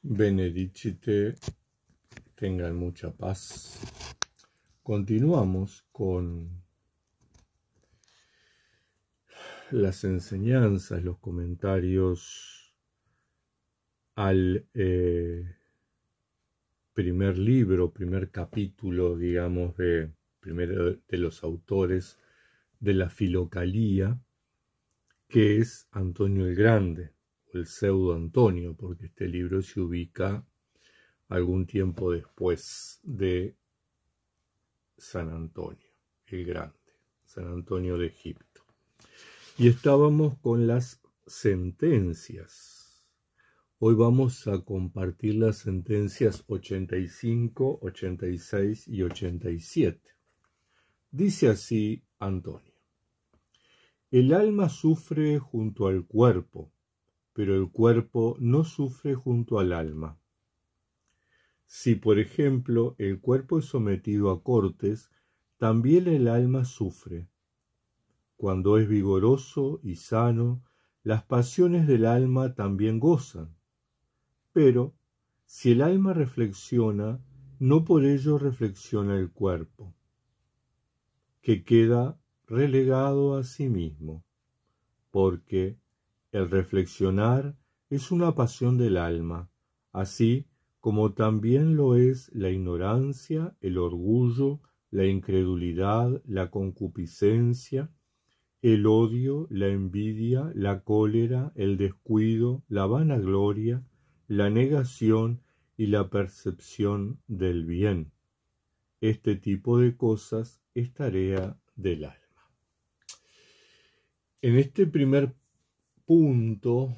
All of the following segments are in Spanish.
Benedicite, tengan mucha paz. Continuamos con las enseñanzas, los comentarios al primer libro, primer capítulo, digamos, primero de los autores de la Filocalía, que es Antonio el Grande, o el pseudo Antonio, porque este libro se ubica algún tiempo después de San Antonio el Grande, San Antonio de Egipto. Y estábamos con las sentencias. Hoy vamos a compartir las sentencias 85, 86 y 87. Dice así Antonio: el alma sufre junto al cuerpo, pero el cuerpo no sufre junto al alma. Si, por ejemplo, el cuerpo es sometido a cortes, también el alma sufre. Cuando es vigoroso y sano, las pasiones del alma también gozan. Pero, si el alma reflexiona, no por ello reflexiona el cuerpo, que queda relegado a sí mismo, porque el reflexionar es una pasión del alma, así como también lo es la ignorancia, el orgullo, la incredulidad, la concupiscencia, el odio, la envidia, la cólera, el descuido, la vanagloria, la negación y la percepción del bien. Este tipo de cosas es tarea del alma. En este primer punto,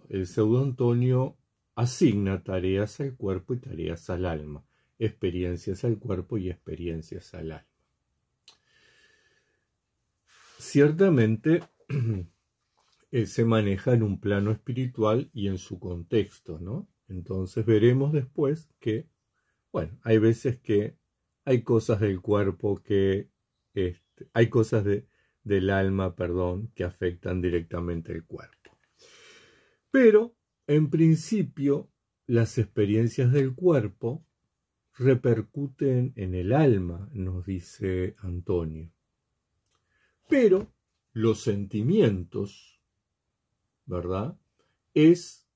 el pseudo Antonio asigna tareas al cuerpo y tareas al alma, experiencias al cuerpo y experiencias al alma. Ciertamente, se maneja en un plano espiritual y en su contexto, ¿no? Entonces veremos después que, bueno, hay veces que hay cosas del cuerpo que, hay cosas del alma, perdón, que afectan directamente el cuerpo. Pero, en principio, las experiencias del cuerpo repercuten en el alma, nos dice Antonio. Pero los sentimientos, ¿verdad?, es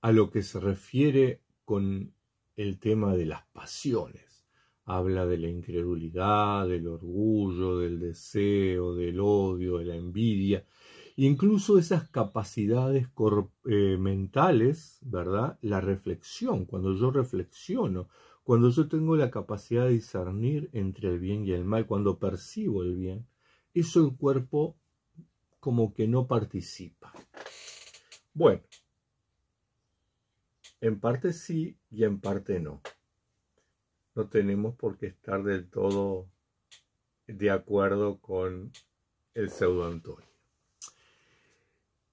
a lo que se refiere con el tema de las pasiones. Habla de la incredulidad, del orgullo, del deseo, del odio, de la envidia, incluso esas capacidades mentales, ¿verdad? La reflexión, cuando yo reflexiono, cuando yo tengo la capacidad de discernir entre el bien y el mal, cuando percibo el bien, eso el cuerpo como que no participa. Bueno, en parte sí y en parte no. No tenemos por qué estar del todo de acuerdo con el pseudo Antonio.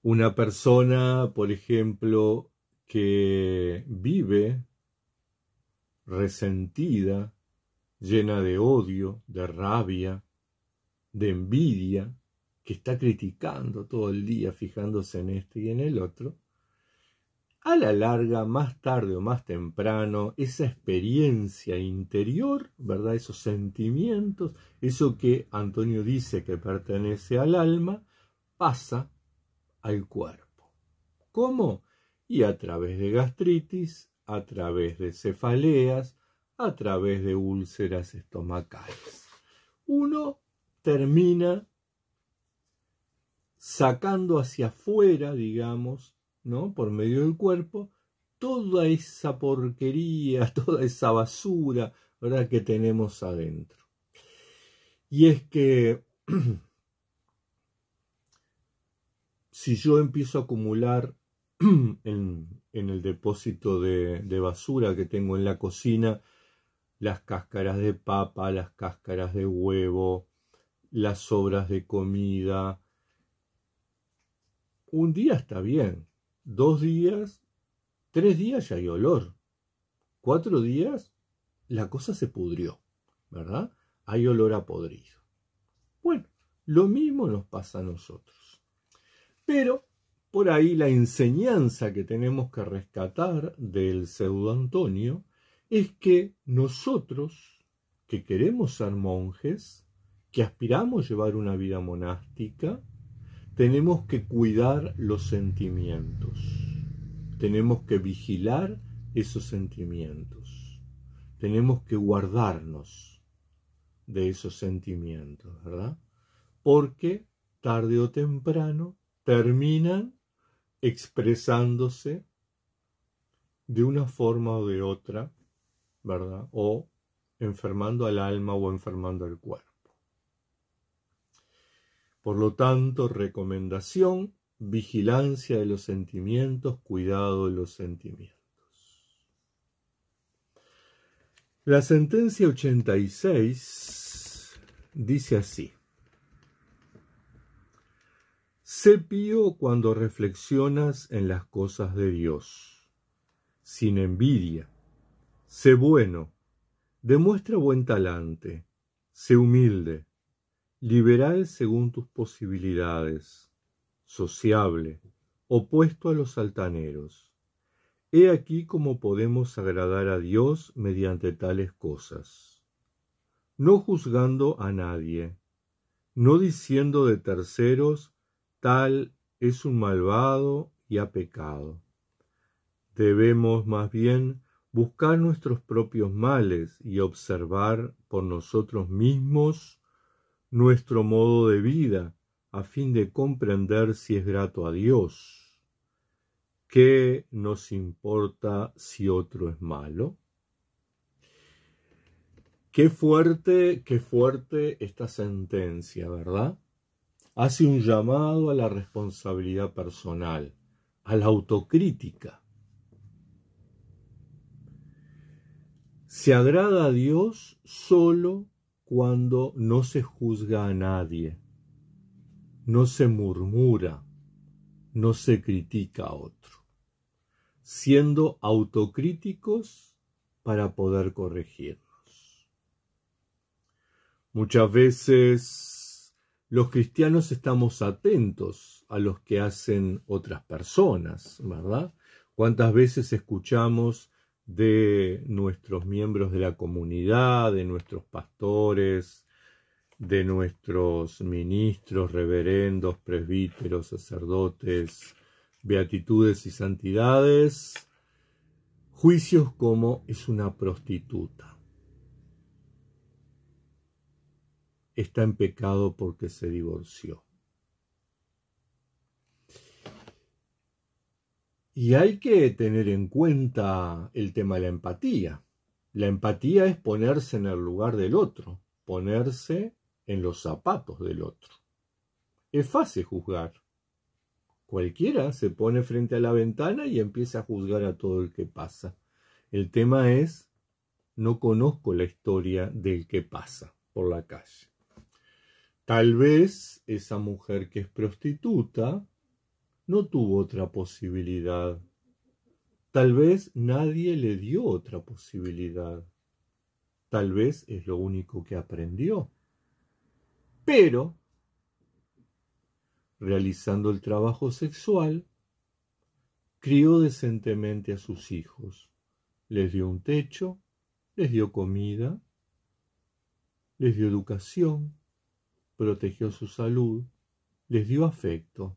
Una persona, por ejemplo, que vive resentida, llena de odio, de rabia, de envidia, que está criticando todo el día, fijándose en este y en el otro, a la larga, más tarde o más temprano, esa experiencia interior, ¿verdad?, esos sentimientos, eso que Antonio dice que pertenece al alma, pasa al cuerpo. ¿Cómo? Y a través de gastritis, a través de cefaleas, a través de úlceras estomacales. Uno termina sacando hacia afuera, digamos, ¿no?, por medio del cuerpo, toda esa porquería, toda esa basura, ¿verdad?, que tenemos adentro. Y es que si yo empiezo a acumular en el depósito de basura que tengo en la cocina, las cáscaras de papa, las cáscaras de huevo, las sobras de comida, un día está bien, 2 días, 3 días ya hay olor, 4 días la cosa se pudrió, ¿verdad? Hay olor a podrido. Bueno, lo mismo nos pasa a nosotros. Pero por ahí la enseñanza que tenemos que rescatar del pseudo Antonio es que nosotros, que queremos ser monjes, que aspiramos a llevar una vida monástica, tenemos que cuidar los sentimientos, tenemos que vigilar esos sentimientos, tenemos que guardarnos de esos sentimientos, ¿verdad? Porque tarde o temprano terminan expresándose de una forma o de otra, ¿verdad? O enfermando al alma o enfermando al cuerpo. Por lo tanto, recomendación, vigilancia de los sentimientos, cuidado de los sentimientos. La sentencia 86 dice así: sé pío cuando reflexionas en las cosas de Dios, sin envidia. Sé bueno, demuestra buen talante, sé humilde, liberal según tus posibilidades, sociable, opuesto a los altaneros. He aquí cómo podemos agradar a Dios mediante tales cosas. No juzgando a nadie, no diciendo de terceros, tal es un malvado y ha pecado. Debemos más bien buscar nuestros propios males y observar por nosotros mismos nuestro modo de vida, a fin de comprender si es grato a Dios. ¿Qué nos importa si otro es malo? Qué fuerte esta sentencia, ¿verdad? Hace un llamado a la responsabilidad personal, a la autocrítica. Se agrada a Dios solo cuando no se juzga a nadie, no se murmura, no se critica a otro, siendo autocríticos para poder corregirnos. Muchas veces los cristianos estamos atentos a los que hacen otras personas, ¿verdad? ¿Cuántas veces escuchamos de nuestros miembros de la comunidad, de nuestros pastores, de nuestros ministros, reverendos, presbíteros, sacerdotes, beatitudes y santidades, juicios como es una prostituta, está en pecado porque se divorció? Y hay que tener en cuenta el tema de la empatía. La empatía es ponerse en el lugar del otro, ponerse en los zapatos del otro. Es fácil juzgar. Cualquiera se pone frente a la ventana y empieza a juzgar a todo el que pasa. El tema es, no conozco la historia del que pasa por la calle. Tal vez esa mujer que es prostituta no tuvo otra posibilidad. Tal vez nadie le dio otra posibilidad. Tal vez es lo único que aprendió. Pero, realizando el trabajo sexual, crió decentemente a sus hijos. Les dio un techo, les dio comida, les dio educación, protegió su salud, les dio afecto.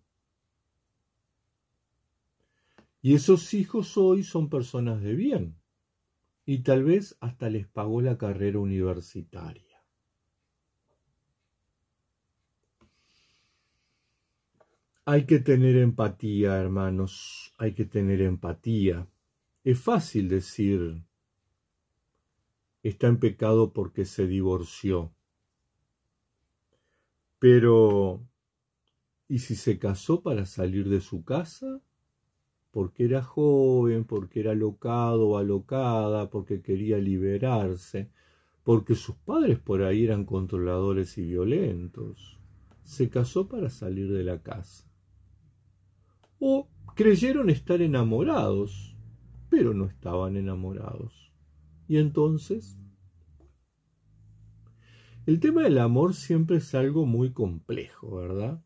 Y esos hijos hoy son personas de bien, y tal vez hasta les pagó la carrera universitaria. Hay que tener empatía, hermanos, hay que tener empatía. Es fácil decir, está en pecado porque se divorció. Pero, ¿y si se casó para salir de su casa? Porque era joven, porque era alocado o alocada, porque quería liberarse, porque sus padres por ahí eran controladores y violentos. Se casó para salir de la casa. O creyeron estar enamorados, pero no estaban enamorados. Y entonces, el tema del amor siempre es algo muy complejo, ¿verdad?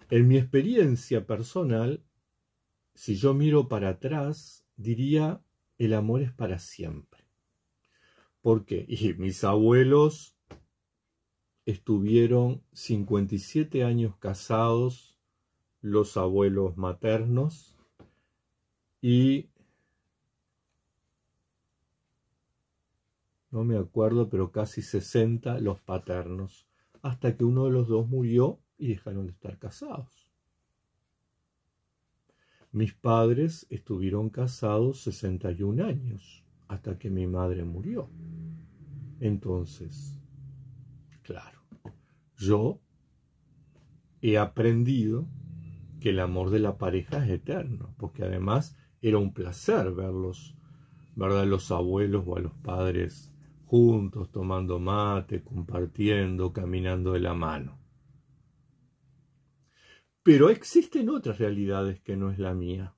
En mi experiencia personal, si yo miro para atrás, diría, el amor es para siempre. ¿Por qué? Y mis abuelos estuvieron 57 años casados, los abuelos maternos, y no me acuerdo, pero casi 60 los paternos, hasta que uno de los dos murió y dejaron de estar casados. Mis padres estuvieron casados 61 años, hasta que mi madre murió. Entonces, claro, yo he aprendido que el amor de la pareja es eterno, porque además era un placer verlos, ¿verdad? Los abuelos o a los padres juntos, tomando mate, compartiendo, caminando de la mano. Pero existen otras realidades que no es la mía.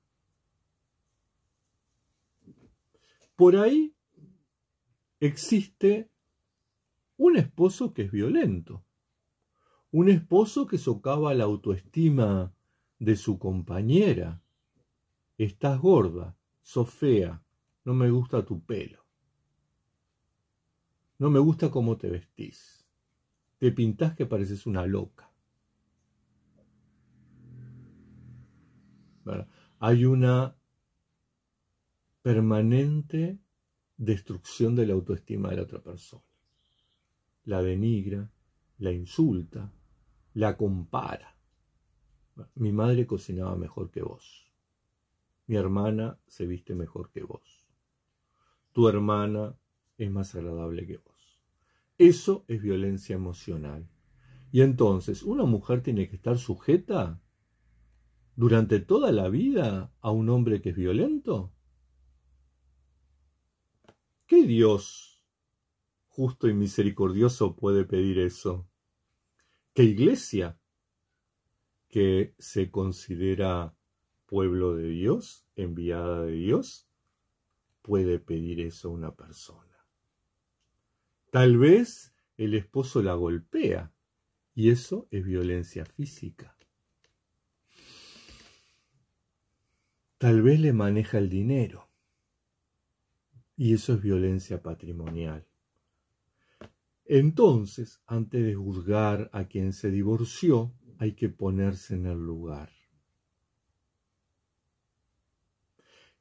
Por ahí existe un esposo que es violento, un esposo que socava la autoestima de su compañera. Estás gorda, sos fea, no me gusta tu pelo, no me gusta cómo te vestís, te pintás que pareces una loca. ¿Verdad? Hay una permanente destrucción de la autoestima de la otra persona. La denigra, la insulta, la compara. Mi madre cocinaba mejor que vos. Mi hermana se viste mejor que vos. Tu hermana es más agradable que vos. Eso es violencia emocional. Y entonces, ¿una mujer tiene que estar sujeta durante toda la vida a un hombre que es violento? ¿Qué Dios justo y misericordioso puede pedir eso? ¿Qué iglesia, que se considera pueblo de Dios, enviada de Dios, puede pedir eso a una persona? Tal vez el esposo la golpea y eso es violencia física. Tal vez le maneja el dinero y eso es violencia patrimonial. Entonces, antes de juzgar a quien se divorció, hay que ponerse en el lugar.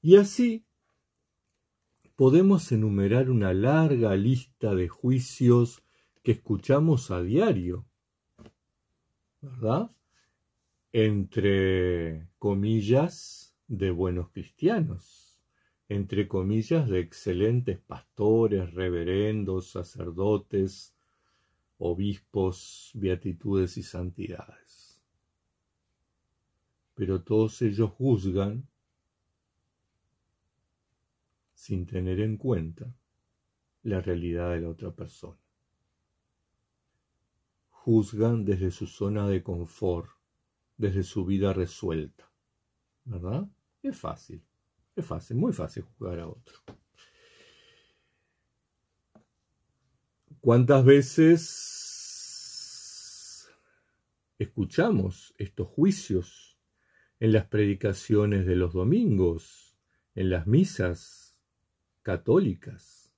Y así podemos enumerar una larga lista de juicios que escuchamos a diario, ¿verdad? Entre comillas de buenos cristianos, entre comillas de excelentes pastores, reverendos, sacerdotes, obispos, beatitudes y santidades. Pero todos ellos juzgan sin tener en cuenta la realidad de la otra persona. Juzgan desde su zona de confort, desde su vida resuelta, ¿verdad? Es fácil, muy fácil juzgar a otro. ¿Cuántas veces escuchamos estos juicios en las predicaciones de los domingos, en las misas católicas,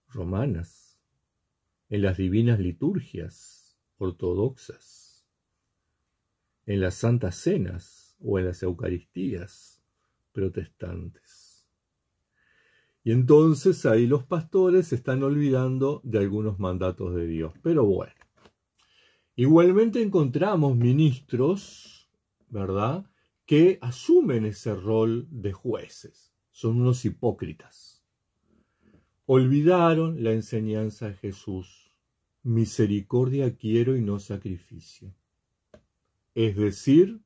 romanas, en las divinas liturgias ortodoxas, en las santas cenas o en las eucaristías protestantes? Y entonces ahí los pastores se están olvidando de algunos mandatos de Dios. Pero bueno, igualmente encontramos ministros, ¿verdad?, que asumen ese rol de jueces. Son unos hipócritas. Olvidaron la enseñanza de Jesús. Misericordia quiero y no sacrificio. Es decir,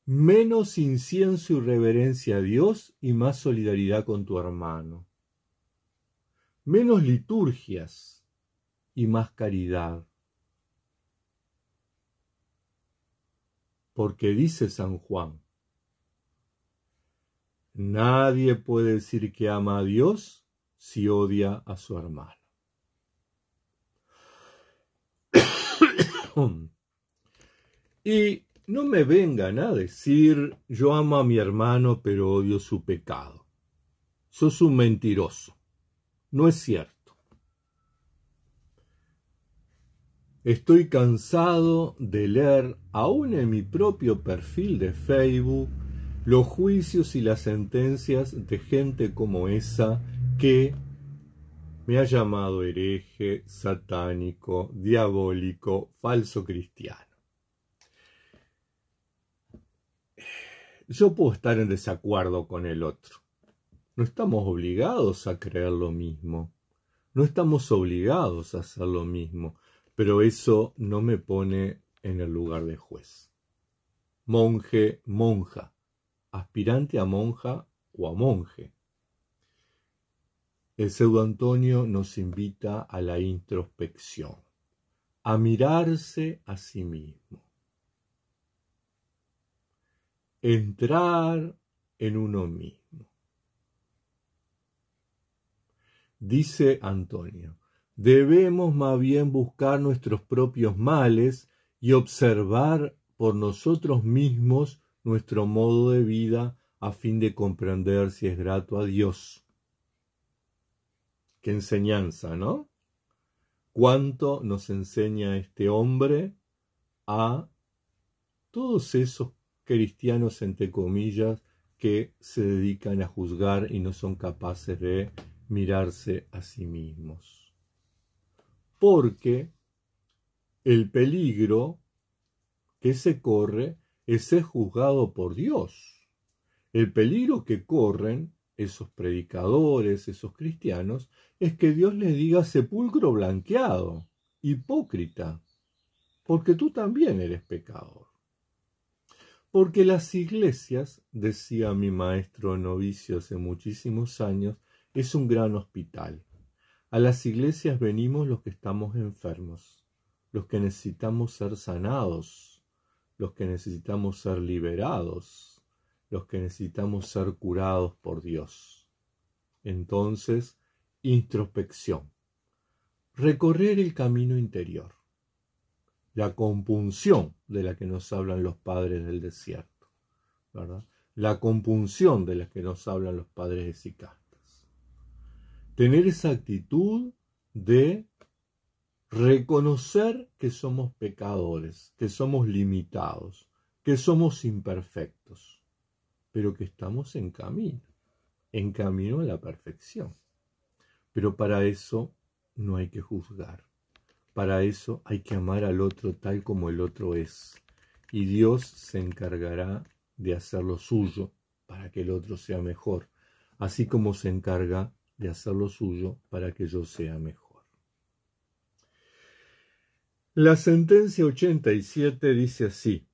menos incienso y reverencia a Dios y más solidaridad con tu hermano. Menos liturgias y más caridad. Porque dice San Juan, nadie puede decir que ama a Dios si odia a su hermano. Y no me vengan a decir, yo amo a mi hermano pero odio su pecado. Sos un mentiroso. No es cierto. Estoy cansado de leer, aún en mi propio perfil de Facebook, los juicios y las sentencias de gente como esa que me ha llamado hereje, satánico, diabólico, falso cristiano. Yo puedo estar en desacuerdo con el otro. No estamos obligados a creer lo mismo. No estamos obligados a hacer lo mismo. Pero eso no me pone en el lugar de juez. Monje, monja. Aspirante a monja o a monje. El pseudo Antonio nos invita a la introspección, a mirarse a sí mismo, entrar en uno mismo. Dice Antonio, debemos más bien buscar nuestros propios males y observar por nosotros mismos nuestro modo de vida a fin de comprender si es grato a Dios. Qué enseñanza, ¿no? ¿Cuánto nos enseña este hombre a todos esos cristianos, entre comillas, que se dedican a juzgar y no son capaces de mirarse a sí mismos? Porque el peligro que se corre es ser juzgado por Dios. El peligro que corren esos predicadores, esos cristianos, es que Dios les diga sepulcro blanqueado, hipócrita, porque tú también eres pecador. Porque las iglesias, decía mi maestro novicio hace muchísimos años, es un gran hospital. A las iglesias venimos los que estamos enfermos, los que necesitamos ser sanados, los que necesitamos ser liberados, los que necesitamos ser curados por Dios. Entonces, introspección. Recorrer el camino interior. La compunción de la que nos hablan los padres del desierto, ¿verdad? La compunción de la que nos hablan los padres de Sicastas. Tener esa actitud de reconocer que somos pecadores, que somos limitados, que somos imperfectos, pero que estamos en camino a la perfección. Pero para eso no hay que juzgar. Para eso hay que amar al otro tal como el otro es. Y Dios se encargará de hacer lo suyo para que el otro sea mejor, así como se encarga de hacer lo suyo para que yo sea mejor. La sentencia 87 dice así: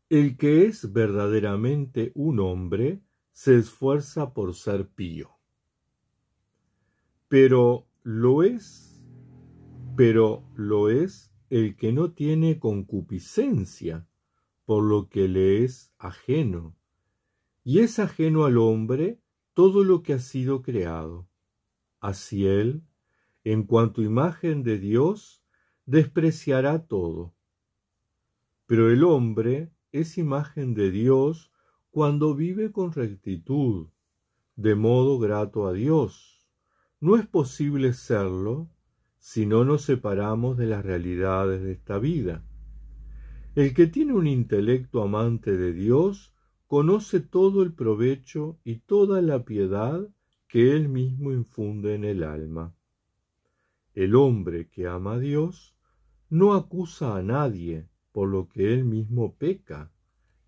el que es verdaderamente un hombre se esfuerza por ser pío. Pero lo es el que no tiene concupiscencia por lo que le es ajeno, y es ajeno al hombre todo lo que ha sido creado. Así él, en cuanto imagen de Dios, despreciará todo. Pero el hombre es imagen de Dios cuando vive con rectitud, de modo grato a Dios. No es posible serlo si no nos separamos de las realidades de esta vida. El que tiene un intelecto amante de Dios conoce todo el provecho y toda la piedad que él mismo infunde en el alma. El hombre que ama a Dios no acusa a nadie por lo que él mismo peca,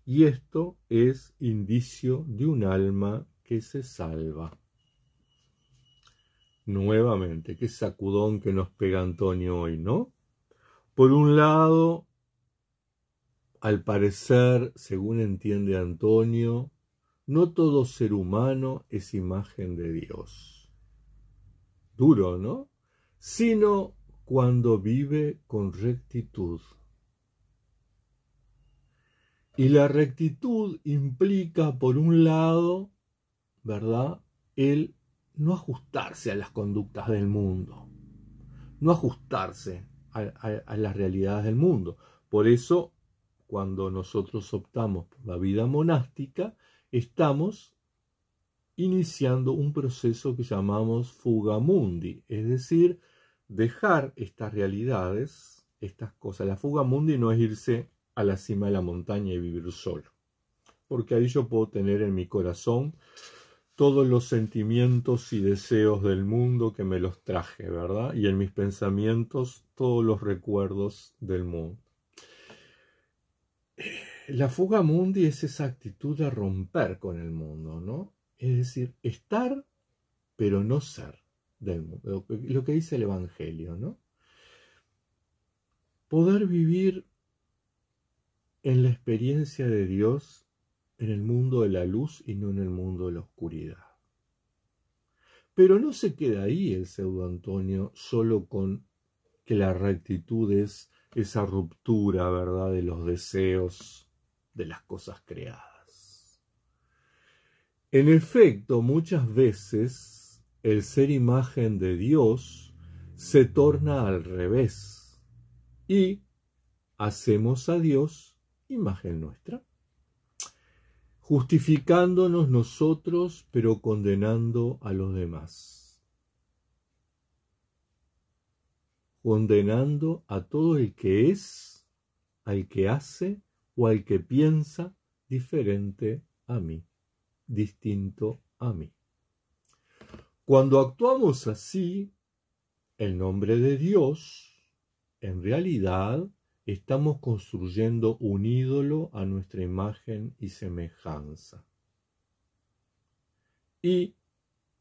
y esto es indicio de un alma que se salva. Nuevamente, qué sacudón que nos pega Antonio hoy, ¿no? Por un lado, al parecer, según entiende Antonio, no todo ser humano es imagen de Dios. Duro, ¿no? Sino cuando vive con rectitud. Y la rectitud implica, por un lado, ¿verdad?, el no ajustarse a las conductas del mundo, no ajustarse a las realidades del mundo. Por eso, cuando nosotros optamos por la vida monástica, estamos iniciando un proceso que llamamos fuga mundi, es decir, dejar estas realidades, estas cosas. La fuga mundi no es irse a la cima de la montaña y vivir solo, porque ahí yo puedo tener en mi corazón todos los sentimientos y deseos del mundo que me los traje, ¿verdad? Y en mis pensamientos todos los recuerdos del mundo. La fuga mundi es esa actitud de romper con el mundo, ¿no? Es decir, estar, pero no ser del mundo. Lo que dice el Evangelio, ¿no? Poder vivir en la experiencia de Dios en el mundo de la luz y no en el mundo de la oscuridad. Pero no se queda ahí el pseudo Antonio solo con que la rectitud es esa ruptura, ¿verdad?, de los deseos de las cosas creadas. En efecto, muchas veces el ser imagen de Dios se torna al revés y hacemos a Dios imagen nuestra, justificándonos nosotros, pero condenando a los demás, condenando a todo el que es, al que hace o al que piensa diferente a mí, distinto a mí. Cuando actuamos así, en nombre de Dios, en realidad estamos construyendo un ídolo a nuestra imagen y semejanza. Y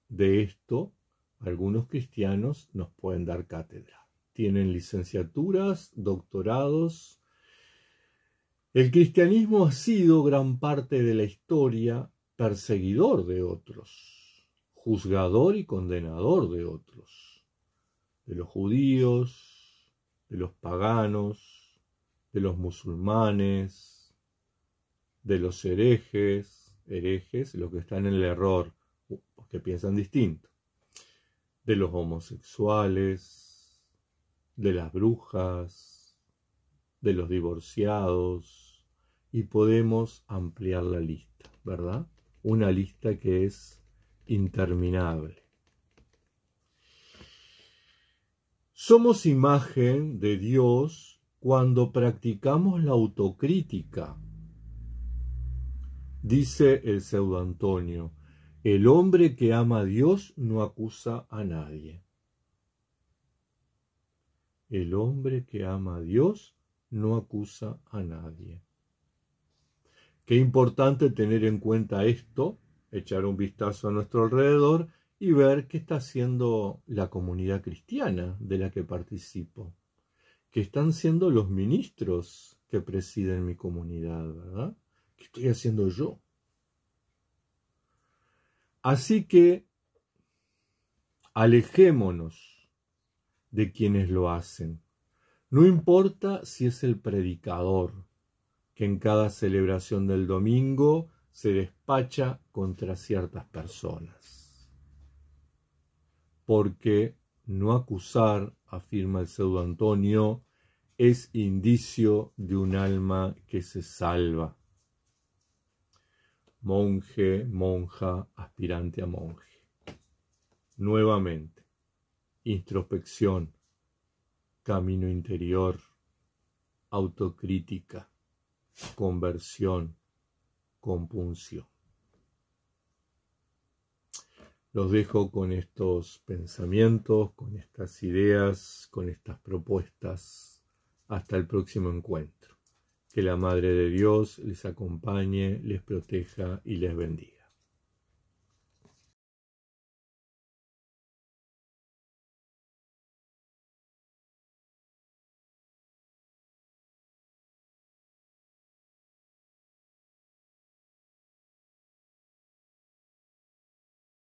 de esto algunos cristianos nos pueden dar cátedra. Tienen licenciaturas, doctorados. El cristianismo ha sido gran parte de la historia perseguidor de otros, juzgador y condenador de otros, de los judíos, de los paganos, de los musulmanes, de los herejes, los que están en el error, que piensan distinto, de los homosexuales, de las brujas, de los divorciados, y podemos ampliar la lista, ¿verdad? Una lista que es interminable. Somos imagen de Dios cuando practicamos la autocrítica. Dice el pseudo Antonio, el hombre que ama a Dios no acusa a nadie. El hombre que ama a Dios no acusa a nadie. Qué importante tener en cuenta esto, echar un vistazo a nuestro alrededor y ver qué está haciendo la comunidad cristiana de la que participo. ¿Qué están siendo los ministros que presiden mi comunidad, verdad? ¿Qué estoy haciendo yo? Así que alejémonos de quienes lo hacen. No importa si es el predicador, que en cada celebración del domingo se despacha contra ciertas personas. Porque no acusar, afirma el pseudo Antonio, es indicio de un alma que se salva. Monje, monja, aspirante a monje. Nuevamente, introspección, camino interior, autocrítica, conversión, compunción. Los dejo con estos pensamientos, con estas ideas, con estas propuestas. Hasta el próximo encuentro. Que la Madre de Dios les acompañe, les proteja y les bendiga.